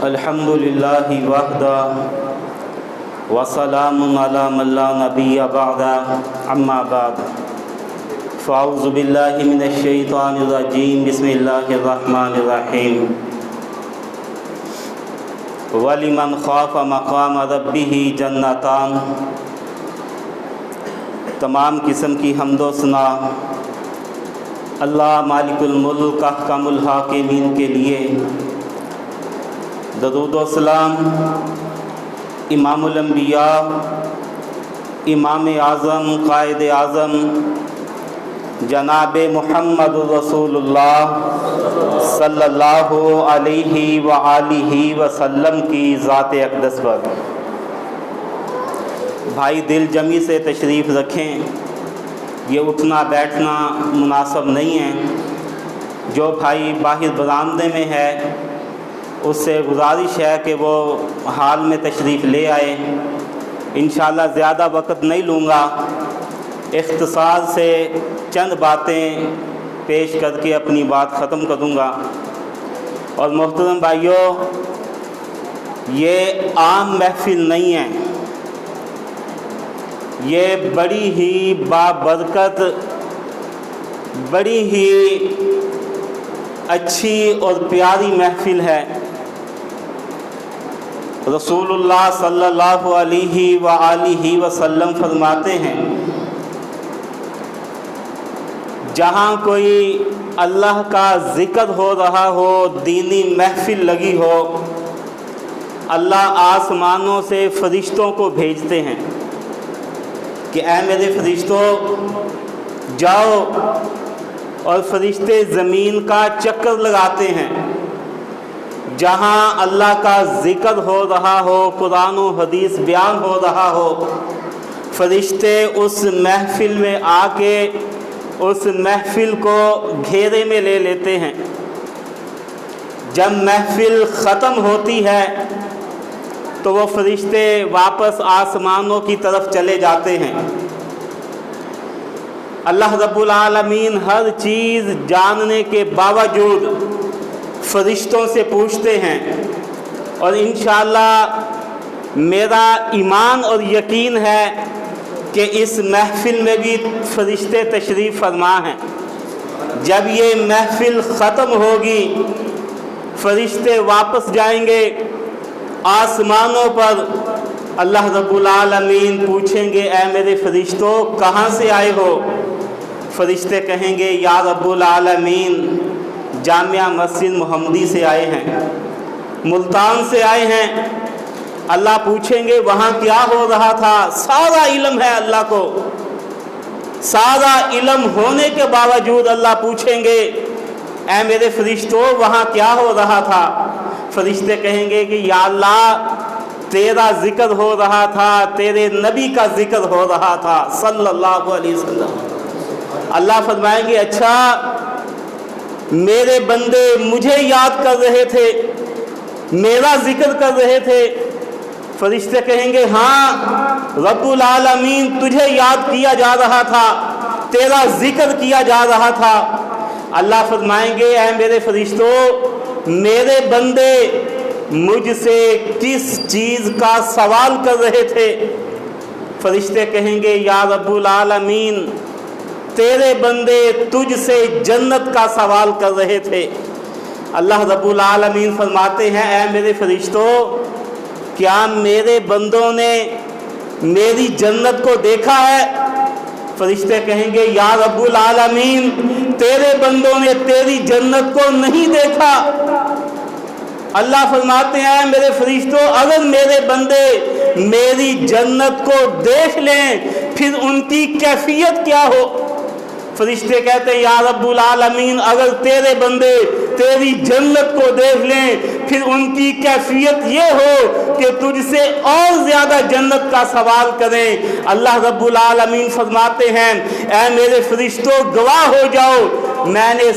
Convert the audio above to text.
अल्हम्दुलिल्लाहि वहदा वसलामुन अला मन ला नबिय्य बअदा अम्मा बाद फ़अऊज़ु बिल्लाहि मिनश शैतानिर रजीम बिस्मिल्लाहिर रहमानिर रहीम वलिमन ख़ाफ़ मक़ाम रब्बिही जन्नतान। तमाम किस्म की हम्दो सना अल्लाह मालिकुल मुल्क अहकमुल हाकिमीन के लिए, दरूद व सलाम इमामुल अंबिया इमाम आज़म क़ाइद आज़म जनाब मुहम्मद रसूलुल्लाह सल्लल्लाहु अलैहि व आलिहि वसल्लम की ज़ात अक़दस पर भाई दिल जमी से तशरीफ़ रखें। ये उठना बैठना मुनासिब नहीं है। जो भाई बाहर बरामदे में है उससे गुजारिश है कि वो हाल में तशरीफ़ ले आए। इंशाअल्लाह ज़्यादा वक्त नहीं लूँगा, इख्तिसार से चंद बातें पेश करके अपनी बात ख़त्म करूँगा। और मोहतरम भाइयों, ये आम महफिल नहीं है, ये बड़ी ही बाबरकत, बड़ी ही अच्छी और प्यारी महफिल है। रसूलुल्लाह सल्लल्लाहु अलैहि व आलिहि वसल्लम फरमाते हैं, जहाँ कोई अल्लाह का ज़िक्र हो रहा हो, दीनी महफिल लगी हो, अल्लाह आसमानों से फ़रिश्तों को भेजते हैं कि ऐ मेरे फ़रिश्तों जाओ, और फ़रिश्ते ज़मीन का चक्कर लगाते हैं। जहाँ अल्लाह का ज़िक्र हो रहा हो, कुरान व हदीस बयान हो रहा हो, फ़रिश्ते उस महफिल में आके उस महफिल को घेरे में ले लेते हैं। जब महफिल ख़त्म होती है तो वो फ़रिश्ते वापस आसमानों की तरफ चले जाते हैं। अल्लाह रब्बुल आलमीन हर चीज़ जानने के बावजूद फ़रिश्तों से पूछते हैं, और इंशाअल्लाह मेरा ईमान और यकीन है कि इस महफिल में भी फ़रिश्ते तशरीफ़ फरमा हैं। जब ये महफिल ख़त्म होगी, फ़रिश्ते वापस जाएंगे आसमानों पर। अल्लाह रब्बुल आलमीन पूछेंगे, ऐ मेरे फ़रिश्तों कहाँ से आए हो? फ़रिश्ते कहेंगे, या रब्बुल आलमीन जामिया मस्जिद मुहम्मदी से आए हैं, मुल्तान से आए हैं। अल्लाह पूछेंगे वहाँ क्या हो रहा था? सारा इल्म है अल्लाह को, सारा इल्म होने के बावजूद अल्लाह पूछेंगे, ऐ मेरे फ़रिश्तों वहाँ क्या हो रहा था? फ़रिश्ते कहेंगे कि या अल्लाह तेरा ज़िक्र हो रहा था, तेरे नबी का ज़िक्र हो रहा था सल्लल्लाहु अलैहि वसल्लम। अल्लाह फरमाएंगे, अच्छा मेरे बंदे मुझे याद कर रहे थे, मेरा ज़िक्र कर रहे थे? फ़रिश्ते कहेंगे, हाँ रब्बुल आलमीन तुझे याद किया जा रहा था, तेरा ज़िक्र किया जा रहा था। अल्लाह फरमाएंगे, ऐ मेरे फ़रिश्तों मेरे बंदे मुझसे किस चीज़ का सवाल कर रहे थे? फ़रिश्ते कहेंगे, या रब्बुल आलमीन तेरे बंदे तुझसे जन्नत का सवाल कर रहे थे। अल्लाह रब्बुल आलमीन फरमाते हैं, ऐ मेरे फ़रिश्तों क्या मेरे बंदों ने मेरी जन्नत को देखा है? फ़रिश्ते कहेंगे, या रब्बुल आलमीन तेरे बंदों ने तेरी जन्नत को नहीं देखा। अल्लाह फरमाते हैं, मेरे फ़रिश्तों अगर मेरे बंदे मेरी जन्नत को देख लें फिर उनकी कैफियत क्या हो? फ़रिश्ते कहते हैं, या रब्बुल आलमीन अगर तेरे बंदे तेरी जन्नत को देख लें फिर उनकी कैफियत ये हो कि तुझसे और ज़्यादा जन्नत का सवाल करें। अल्लाह रब्बुल आलमीन फरमाते हैं, ऐ मेरे फ़रिश्तों गवाह हो जाओ, मैंने